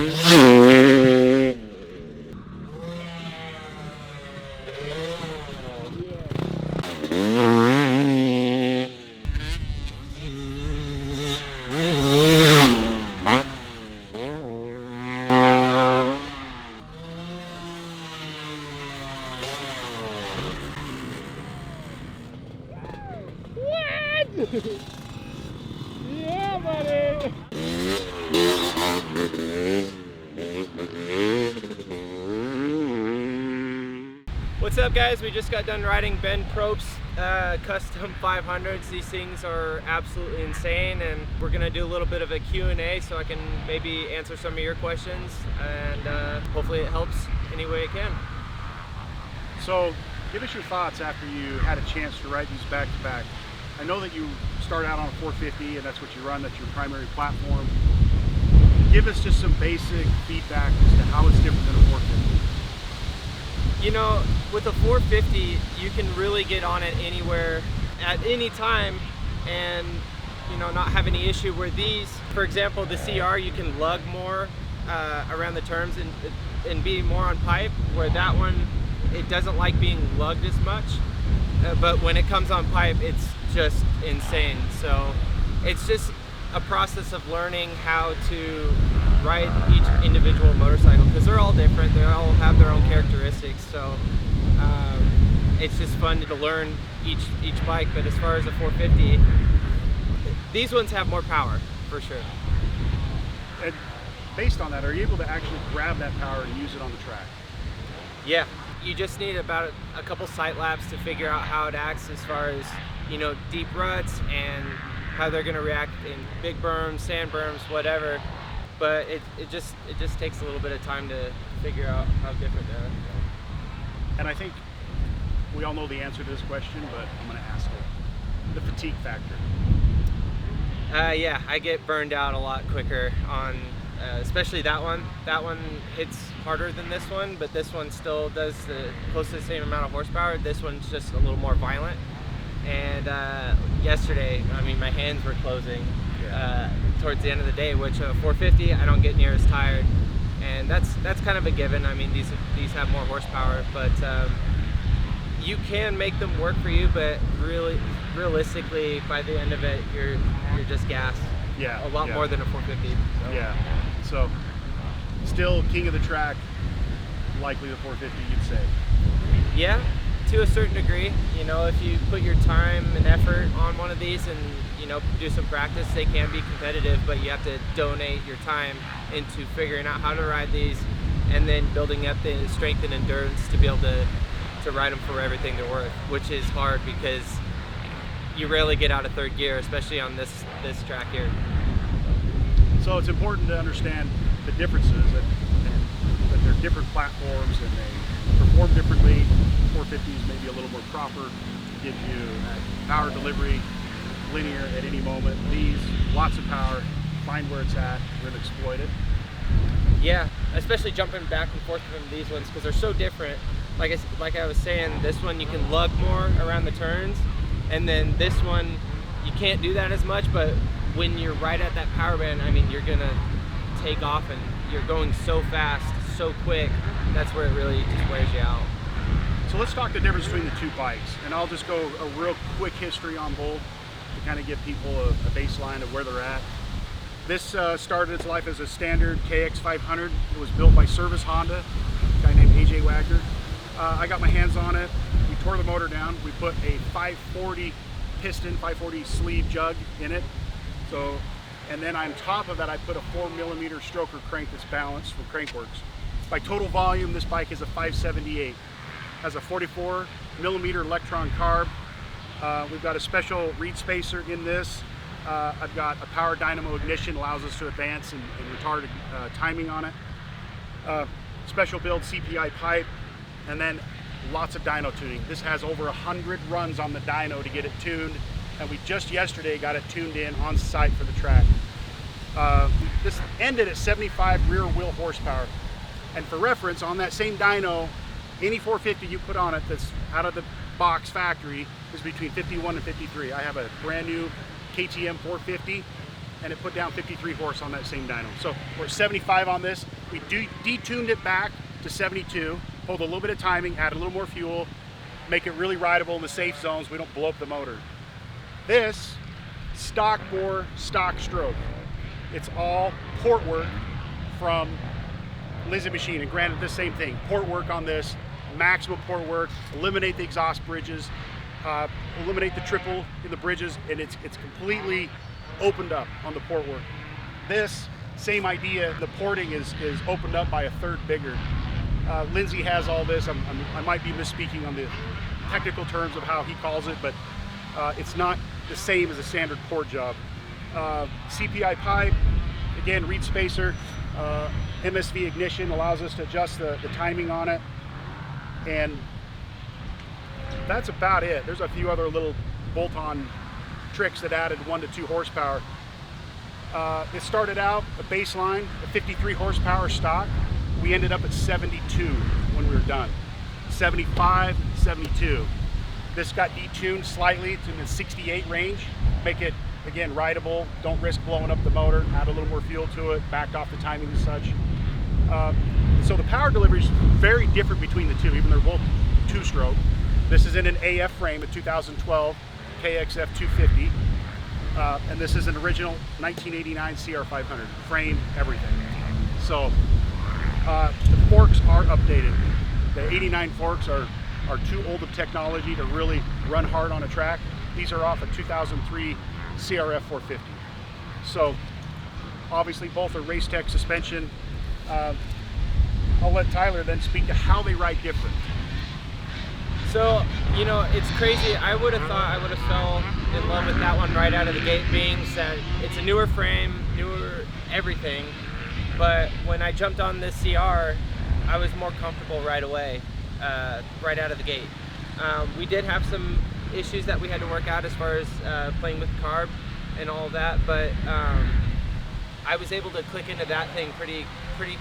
Yeah, buddy! What's up, guys? We just got done riding Ben Prope's custom 500s. These things are absolutely insane, and we're gonna do a little bit of a Q&A so I can maybe answer some of your questions, and hopefully it helps any way it can. So give us your thoughts after you had a chance to ride these back to back. I know that you start out on a 450 and that's what you run, that's your primary platform. Give us just some basic feedback as to how it's different than a 450. You know, with a 450, you can really get on it anywhere at any time and, you know, not have any issue. Where these, for example, the CR, you can lug more around the turns and be more on pipe, where that one, it doesn't like being lugged as much. But when it comes on pipe, it's just insane. So it's just a process of learning how to ride each individual motorcycle, because they're all different, they all have their own characteristics. So it's just fun to learn each bike. But as far as a 450, these ones have more power for sure. And based on that, are you able to actually grab that power and use it on the track? Yeah, you just need about a couple sight laps to figure out how it acts as far as, you know, deep ruts and how they're going to react in big berms, sand berms, whatever. But it just takes a little bit of time to figure out how different they are. And I think we all know the answer to this question, but I'm going to ask it. The fatigue factor. Yeah, I get burned out a lot quicker on, especially that one. That one hits harder than this one, but this one still does close to the same amount of horsepower. This one's just a little more violent. And yesterday, I mean, my hands were closing towards the end of the day, which 450, I don't get near as tired. And that's kind of a given. I mean, these have more horsepower, but you can make them work for you, but really, realistically, by the end of it, you're just gassed. Yeah. A lot more than a 450. So. Yeah. So, still king of the track, likely the 450, you'd say? Yeah, to a certain degree. You know, if you put your time and effort on one of these and, you know, do some practice, they can be competitive, but you have to donate your time into figuring out how to ride these and then building up the strength and endurance to be able to ride them for everything they're worth, which is hard because you rarely get out of third gear, especially on this track here. So it's important to understand the differences, that they're different platforms and they perform differently. 450s may be a little more proper, give you power delivery, linear at any moment. These, lots of power, find where it's at, we're going to exploit it. Yeah, especially jumping back and forth from these ones because they're so different. Like I was saying, this one you can lug more around the turns, and then this one you can't do that as much, but when you're right at that power band, I mean, you're gonna take off and you're going so fast, so quick, that's where it really just wears you out. So let's talk the difference between the two bikes, and I'll just go a real quick history on both to kind of give people a baseline of where they're at. This started its life as a standard KX500. It was built by Service Honda, a guy named Jjwdesigns. I got my hands on it. We tore the motor down. We put a 540 piston, 540 sleeve jug in it. So, and then on top of that, I put a 4mm stroker crank that's balanced from Crankworks. By total volume, this bike is a 578. Has a 44mm Electron carb. We've got a special reed spacer in this. I've got a power dynamo ignition, allows us to advance and retard timing on it. Special build CPI pipe, and then lots of dyno tuning. This has over 100 runs on the dyno to get it tuned, and we just yesterday got it tuned in on site for the track. This ended at 75 rear wheel horsepower, and for reference, on that same dyno, any 450 you put on it that's out of the box factory is between 51 and 53. I have a brand new KTM 450, and it put down 53 horse on that same dyno. So we're 75 on this. We detuned it back to 72, pulled a little bit of timing, add a little more fuel, make it really rideable in the safe zones. We don't blow up the motor. This, stock bore, stock stroke. It's all port work from Lindsay Machine, and granted, the same thing. Port work on this, maximum port work, eliminate the exhaust bridges, eliminate the triple in the bridges, and it's completely opened up on the port work. This, same idea, the porting is opened up by a third bigger. Lindsay has all this. I might be misspeaking on the technical terms of how he calls it, but it's not the same as a standard port job. CPI pipe, again, reed spacer, MSV ignition allows us to adjust the timing on it, and that's about it. There's a few other little bolt-on tricks that added 1 to 2 horsepower. It started out a baseline, a 53 horsepower stock. We ended up at 72 when we were done. 75, 72. This got detuned slightly to the 68 range, make it, again, rideable, don't risk blowing up the motor, add a little more fuel to it, backed off the timing and such. So the power delivery is very different between the two, even though they're both 2-stroke. This is in an AF frame, a 2012 KX500 250, and this is an original 1989 CR500, frame, everything. So the forks are updated. The 89 forks are too old of technology to really run hard on a track. These are off a 2003 CRF 450. So obviously both are race tech suspension. I'll let Tyler then speak to how they ride different. So, you know, it's crazy. I would have thought I would have fell in love with that one right out of the gate, being that it's a newer frame, newer everything. But when I jumped on this CR, I was more comfortable right away, right out of the gate. We did have some issues that we had to work out as far as playing with carb and all that, but I was able to click into that thing pretty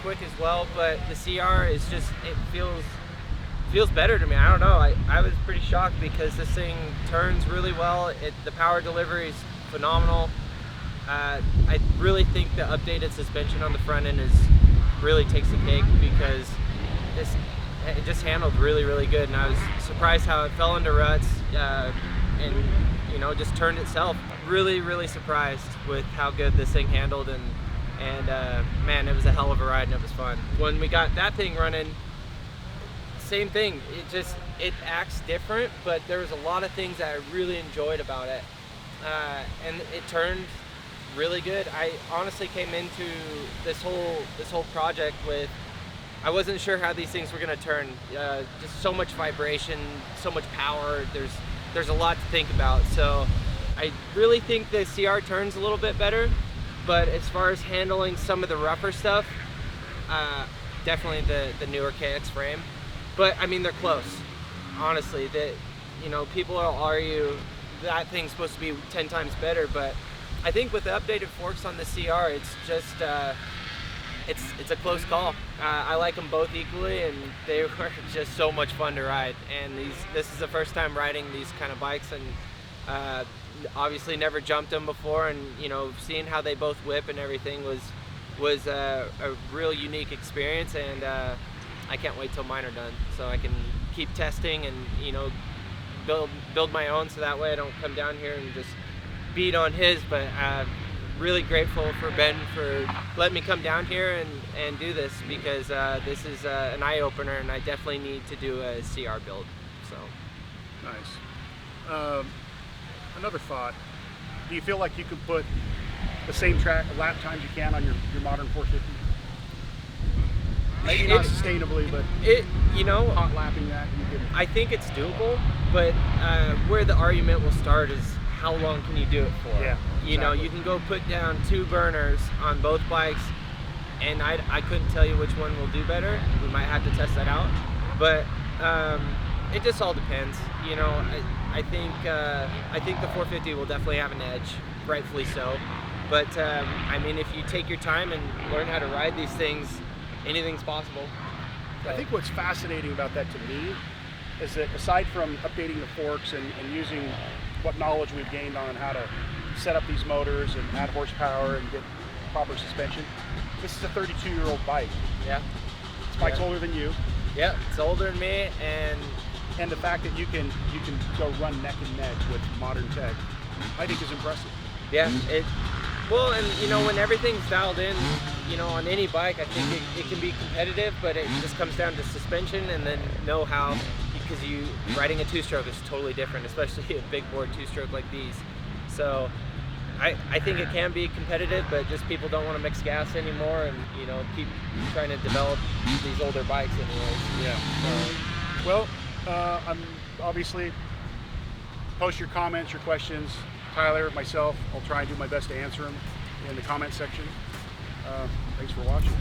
quick as well. But the CR is just, it feels better to me. I don't know, I was pretty shocked because this thing turns really well. The power delivery is phenomenal. I really think the updated suspension on the front end really takes the cake, because it just handled really good, and I was surprised how it fell into ruts and, you know, just turned itself. Really surprised with how good this thing handled, and man, it was a hell of a ride and it was fun. When we got that thing running, same thing. It acts different, but there was a lot of things that I really enjoyed about it, and it turned really good. I honestly came into this whole project with, I wasn't sure how these things were going to turn. Just so much vibration, so much power. There's a lot to think about. So I really think the CR turns a little bit better, but as far as handling some of the rougher stuff, definitely the newer KX frame. But I mean, they're close. Honestly, you know, people will argue that thing's supposed to be 10 times better, but I think with the updated forks on the CR, it's just it's a close call. I like them both equally, and they were just so much fun to ride. And this is the first time riding these kind of bikes, and obviously never jumped them before, and you know, seeing how they both whip and everything was a real unique experience. And I can't wait till mine are done, so I can keep testing and, you know, build my own, so that way I don't come down here and just beat on his. But really grateful for Ben for letting me come down here and do this, because this is an eye-opener, and I definitely need to do a CR build. So nice. Another thought, do you feel like you could put the same lap times you can on your modern 450? Maybe not sustainably, but you know, hot lapping that, I think it's doable, but where the argument will start is, how long can you do it for? Yeah, you know, you can go put down 2 burners on both bikes, and I couldn't tell you which one will do better. We might have to test that out, but it just all depends. You know, I think the 450 will definitely have an edge, rightfully so. But I mean, if you take your time and learn how to ride these things, anything's possible. I think what's fascinating about that to me is that, aside from updating the forks and using what knowledge we've gained on how to set up these motors and add horsepower and get proper suspension. This is a 32-year-old bike. Yeah. This bike's older than you. Yeah, it's older than me, And the fact that you can go run neck and neck with modern tech, I think is impressive. yeah, well, and you know, when everything's dialed in, you know, on any bike, I think it can be competitive, but it just comes down to suspension and then know-how, because riding a two-stroke is totally different, especially a big board two-stroke like these. So I think it can be competitive, but just people don't want to mix gas anymore, and you know, keep trying to develop these older bikes anyways. Yeah. Well, I'm obviously post your comments, your questions. Tyler, myself, I'll try and do my best to answer them in the comment section. Thanks for watching.